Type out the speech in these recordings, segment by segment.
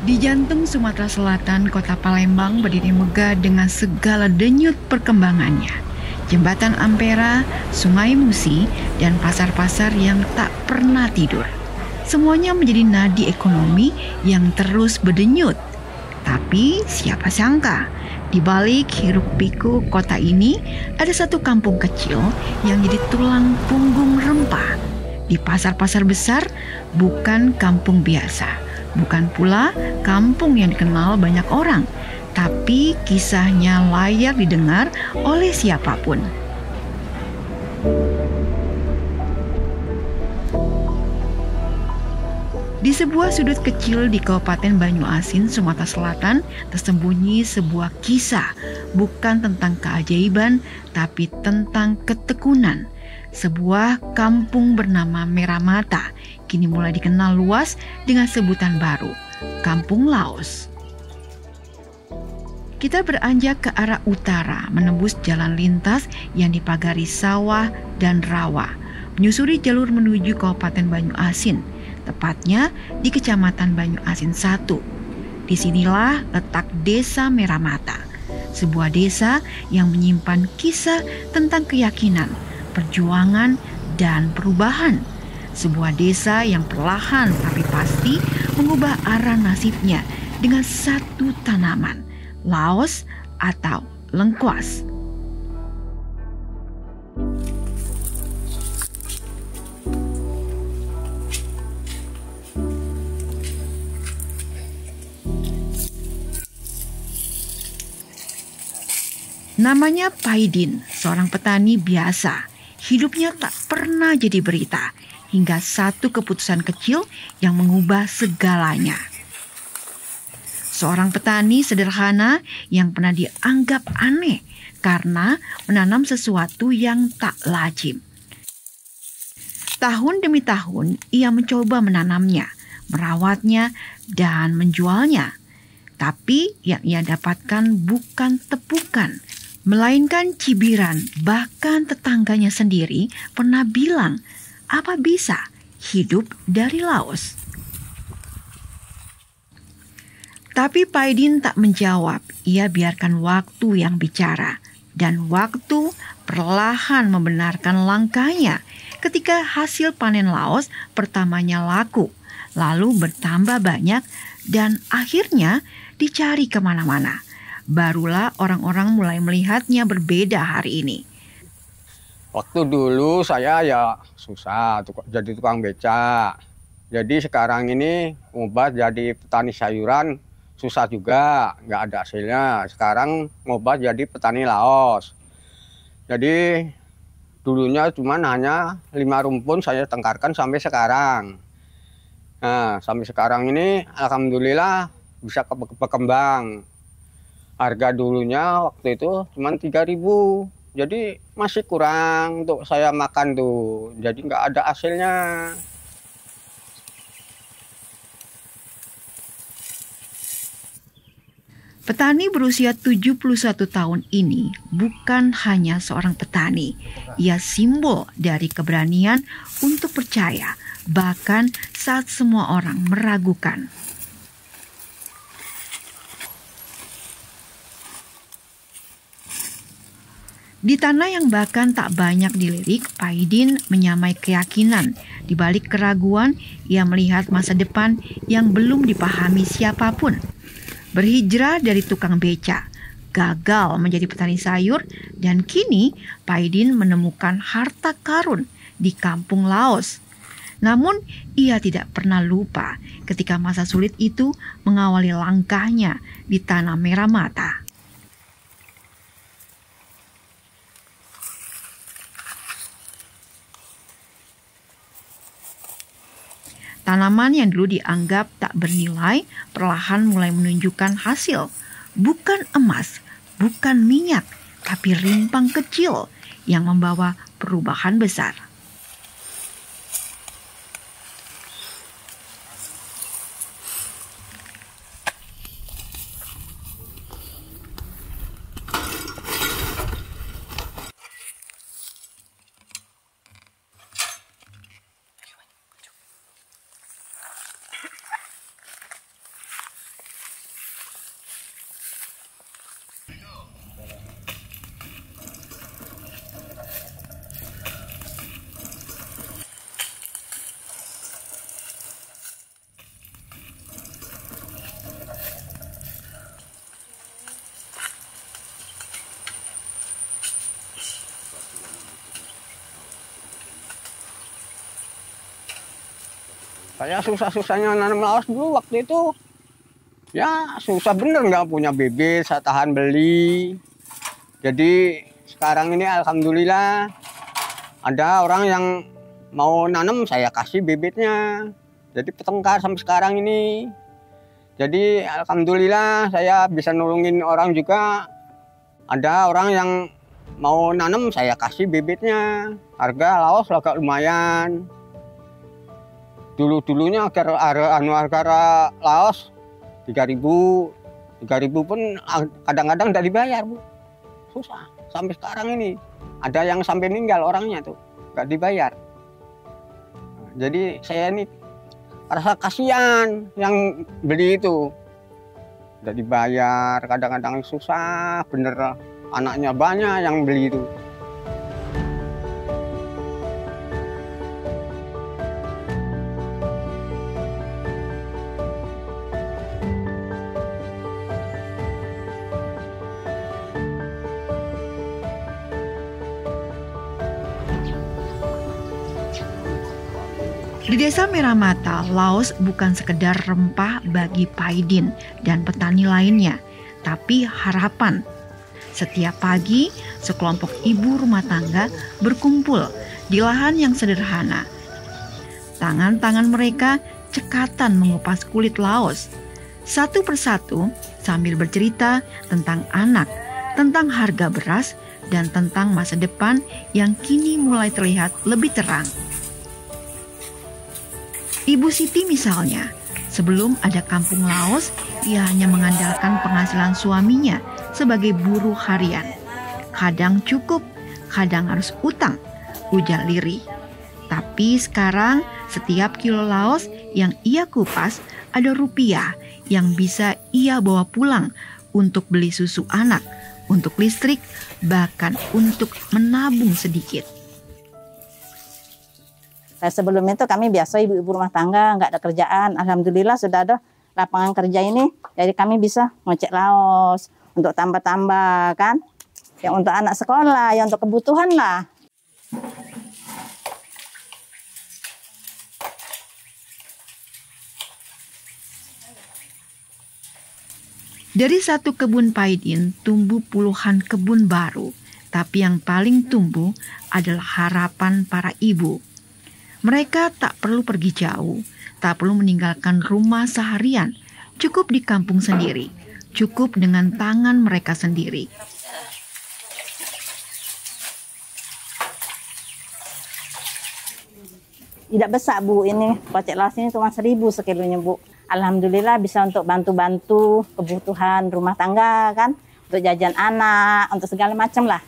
Di jantung Sumatera Selatan, kota Palembang berdiri megah dengan segala denyut perkembangannya. Jembatan Ampera, Sungai Musi, dan pasar-pasar yang tak pernah tidur. Semuanya menjadi nadi ekonomi yang terus berdenyut. Tapi siapa sangka, di balik hiruk-pikuk kota ini ada satu kampung kecil yang jadi tulang punggung rempah. Di pasar-pasar besar bukan kampung biasa, bukan pula kampung yang dikenal banyak orang, tapi kisahnya layak didengar oleh siapapun. Di sebuah sudut kecil di Kabupaten Banyuasin, Sumatera Selatan, tersembunyi sebuah kisah, bukan tentang keajaiban, tapi tentang ketekunan. Sebuah kampung bernama Meramata, kini mulai dikenal luas dengan sebutan baru, Kampung Laos. Kita beranjak ke arah utara, menembus jalan lintas yang dipagari sawah dan rawa, menyusuri jalur menuju Kabupaten Banyuasin, tepatnya di Kecamatan Banyuasin 1. Disinilah letak Desa Meramata, sebuah desa yang menyimpan kisah tentang keyakinan, perjuangan, dan perubahan. Sebuah desa yang perlahan tapi pasti mengubah arah nasibnya dengan satu tanaman, laos atau lengkuas. Namanya Paidin, seorang petani biasa. Hidupnya tak pernah jadi berita, hingga satu keputusan kecil yang mengubah segalanya. Seorang petani sederhana yang pernah dianggap aneh karena menanam sesuatu yang tak lazim. Tahun demi tahun ia mencoba menanamnya, merawatnya, dan menjualnya. Tapi yang ia dapatkan bukan tepukan, melainkan cibiran. Bahkan tetangganya sendiri pernah bilang, apa bisa hidup dari laos? Tapi Paidin tak menjawab, ia biarkan waktu yang bicara. Dan waktu perlahan membenarkan langkahnya ketika hasil panen laos pertamanya laku, lalu bertambah banyak dan akhirnya dicari kemana-mana. Barulah orang-orang mulai melihatnya berbeda hari ini. Waktu dulu saya ya susah jadi tukang beca. Jadi sekarang ini ngubah jadi petani sayuran susah juga, nggak ada hasilnya. Sekarang ngubah jadi petani laos. Jadi dulunya cuma hanya 5 rumpun saya tengkarkan sampai sekarang. Nah, sampai sekarang ini alhamdulillah bisa berkembang. Harga dulunya waktu itu cuma 3.000. Jadi masih kurang untuk saya makan tuh. Jadi nggak ada hasilnya. Petani berusia 71 tahun ini bukan hanya seorang petani. Ia simbol dari keberanian untuk percaya, bahkan saat semua orang meragukan. Di tanah yang bahkan tak banyak dilirik, Paidin menyamai keyakinan. Di balik keraguan, ia melihat masa depan yang belum dipahami siapapun. Berhijrah dari tukang beca, gagal menjadi petani sayur, dan kini Paidin menemukan harta karun di kampung Laos. Namun ia tidak pernah lupa ketika masa sulit itu mengawali langkahnya di tanah Meramata. Tanaman yang dulu dianggap tak bernilai perlahan mulai menunjukkan hasil. Bukan emas, bukan minyak, tapi rimpang kecil yang membawa perubahan besar. Saya susah-susahnya nanam laos dulu waktu itu. Ya susah bener, nggak punya bibit, saya tahan beli. Jadi sekarang ini alhamdulillah ada orang yang mau nanam, saya kasih bibitnya. Jadi bertengkar sampai sekarang ini. Jadi alhamdulillah saya bisa nolongin orang juga. Ada orang yang mau nanam, saya kasih bibitnya. Harga laos agak lumayan. Dulunya harga laos 3.000 pun kadang-kadang tidak dibayar, Bu. Susah sampai sekarang ini. Ada yang sampai meninggal orangnya tuh, nggak dibayar. Jadi saya ini rasa kasihan yang beli itu, nggak dibayar, kadang-kadang susah bener, anaknya banyak yang beli itu. Di Desa Meramata, laos bukan sekedar rempah bagi Paidin dan petani lainnya, tapi harapan. Setiap pagi, sekelompok ibu rumah tangga berkumpul di lahan yang sederhana. Tangan-tangan mereka cekatan mengupas kulit laos. Satu persatu sambil bercerita tentang anak, tentang harga beras, dan tentang masa depan yang kini mulai terlihat lebih terang. Ibu Siti misalnya, sebelum ada kampung laos, ia hanya mengandalkan penghasilan suaminya sebagai buruh harian. Kadang cukup, kadang harus utang, ujar Liri. Tapi sekarang setiap kilo laos yang ia kupas ada rupiah yang bisa ia bawa pulang untuk beli susu anak, untuk listrik, bahkan untuk menabung sedikit. Sebelum itu kami biasa ibu-ibu rumah tangga, nggak ada kerjaan. Alhamdulillah sudah ada lapangan kerja ini, jadi kami bisa ngecek laos untuk tambah-tambah kan. Yang untuk anak sekolah, yang untuk kebutuhan lah. Dari satu kebun Paidin tumbuh puluhan kebun baru, tapi yang paling tumbuh adalah harapan para ibu. Mereka tak perlu pergi jauh, tak perlu meninggalkan rumah seharian, cukup di kampung sendiri, cukup dengan tangan mereka sendiri. Tidak besar, Bu, ini kocek laos ini cuma 1.000 sekilonya, Bu. Alhamdulillah bisa untuk bantu-bantu kebutuhan rumah tangga kan, untuk jajan anak, untuk segala macam lah.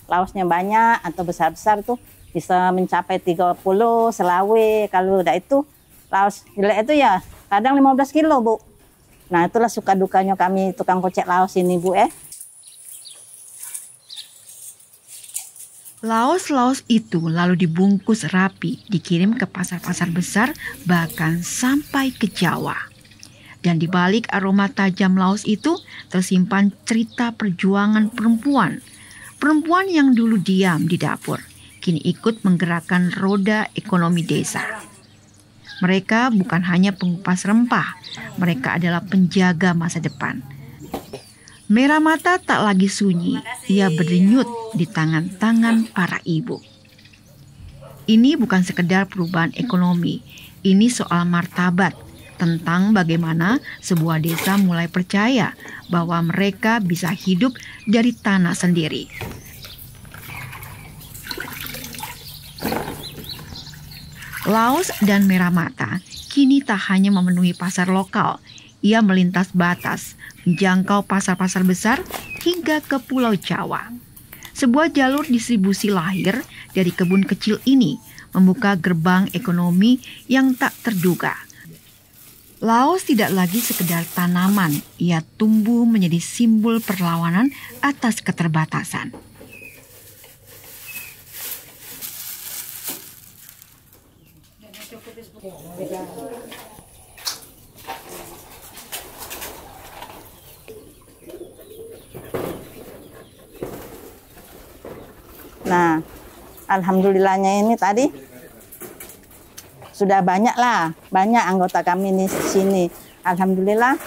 Laosnya banyak atau besar-besar tuh bisa mencapai 30, selawe. Kalau udah itu, laos jelek itu ya kadang 15 kilo, Bu. Nah, itulah suka dukanya kami tukang kocek laos ini, Bu. Laos-laos itu lalu dibungkus rapi, dikirim ke pasar-pasar besar, bahkan sampai ke Jawa. Dan di balik aroma tajam laos itu tersimpan cerita perjuangan perempuan. Perempuan yang dulu diam di dapur, kini ikut menggerakkan roda ekonomi desa. Mereka bukan hanya pengupas rempah, mereka adalah penjaga masa depan. Meramata tak lagi sunyi, ia berdenyut di tangan-tangan para ibu. Ini bukan sekedar perubahan ekonomi, ini soal martabat, tentang bagaimana sebuah desa mulai percaya bahwa mereka bisa hidup dari tanah sendiri. Laos dan Meramata kini tak hanya memenuhi pasar lokal, ia melintas batas, menjangkau pasar-pasar besar hingga ke Pulau Jawa. Sebuah jalur distribusi lahir dari kebun kecil ini, membuka gerbang ekonomi yang tak terduga. Laos tidak lagi sekedar tanaman, ia tumbuh menjadi simbol perlawanan atas keterbatasan. Nah, alhamdulillahnya ini tadi sudah banyak anggota kami di sini. Alhamdulillah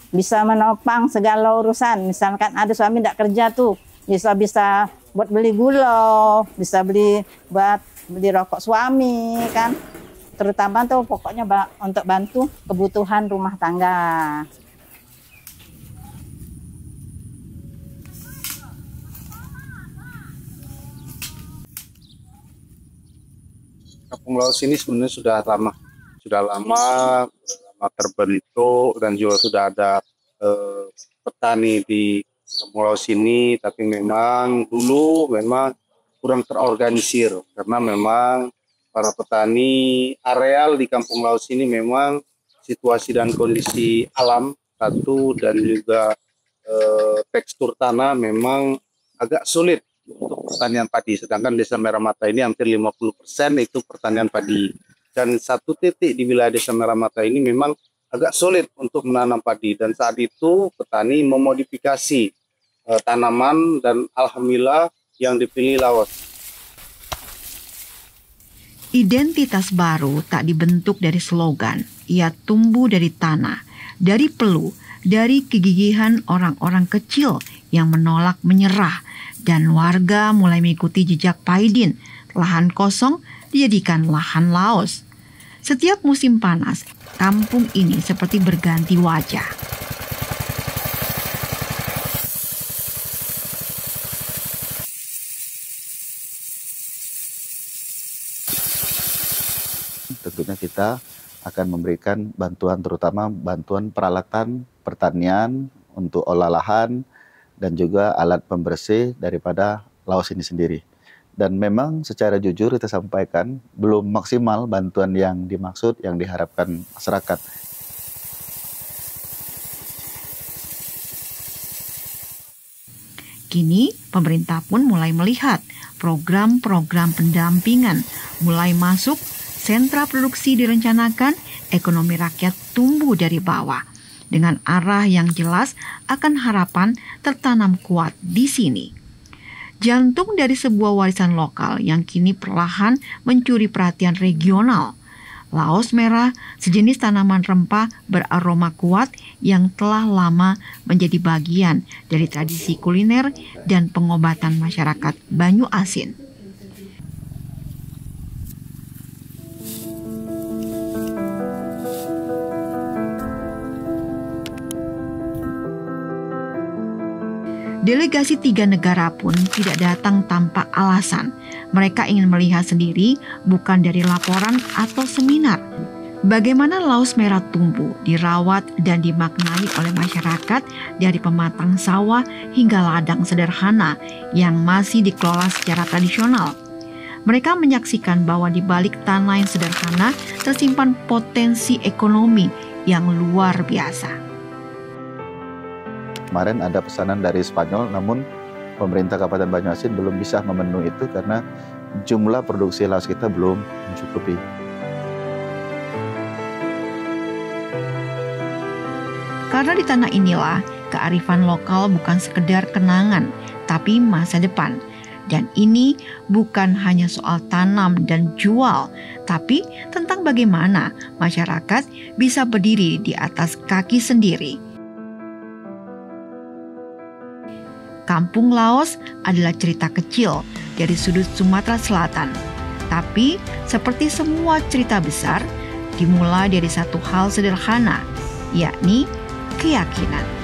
bisa menopang segala urusan. Misalkan ada suami tidak kerja tuh, bisa buat beli gula, bisa beli rokok suami kan. Terutama tuh pokoknya untuk bantu kebutuhan rumah tangga. Kampung Laos ini sebenarnya sudah lama terbentuk, dan juga sudah ada petani di Kampung Laos ini, tapi memang dulu kurang terorganisir karena memang para petani areal di Kampung Laos ini memang situasi dan kondisi alam satu, dan juga tekstur tanah memang agak sulit untuk pertanian padi, sedangkan Desa Merah Mata ini hampir 50% itu pertanian padi. Dan satu titik di wilayah Desa Merah Mata ini memang agak sulit untuk menanam padi, dan saat itu petani memodifikasi tanaman, dan alhamdulillah yang dipilih Laos. Identitas baru tak dibentuk dari slogan, ia tumbuh dari tanah, dari peluh, dari kegigihan orang-orang kecil yang menolak menyerah, dan warga mulai mengikuti jejak Paidin. Lahan kosong dijadikan lahan Laos. Setiap musim panas, kampung ini seperti berganti wajah. Tentunya kita akan memberikan bantuan, terutama bantuan peralatan pertanian untuk olah lahan dan juga alat pembersih daripada Laos ini sendiri. Dan memang secara jujur kita sampaikan belum maksimal bantuan yang dimaksud, yang diharapkan masyarakat. Kini pemerintah pun mulai melihat program-program pendampingan mulai masuk, sentra produksi direncanakan, ekonomi rakyat tumbuh dari bawah. Dengan arah yang jelas akan harapan tertanam kuat di sini. Jantung dari sebuah warisan lokal yang kini perlahan mencuri perhatian regional. Laos merah, sejenis tanaman rempah beraroma kuat yang telah lama menjadi bagian dari tradisi kuliner dan pengobatan masyarakat Banyu Asin. Delegasi 3 negara pun tidak datang tanpa alasan. Mereka ingin melihat sendiri, bukan dari laporan atau seminar. Bagaimana Laos merah tumbuh, dirawat, dan dimaknai oleh masyarakat dari pematang sawah hingga ladang sederhana yang masih dikelola secara tradisional. Mereka menyaksikan bahwa di balik tanah yang sederhana tersimpan potensi ekonomi yang luar biasa. Kemarin ada pesanan dari Spanyol, namun pemerintah Kabupaten Banyu Asin belum bisa memenuhi itu karena jumlah produksi Laos kita belum mencukupi. Karena di tanah inilah kearifan lokal bukan sekedar kenangan, tapi masa depan. Dan ini bukan hanya soal tanam dan jual, tapi tentang bagaimana masyarakat bisa berdiri di atas kaki sendiri. Kampung Laos adalah cerita kecil dari sudut Sumatera Selatan. Tapi seperti semua cerita besar, dimulai dari satu hal sederhana, yakni keyakinan.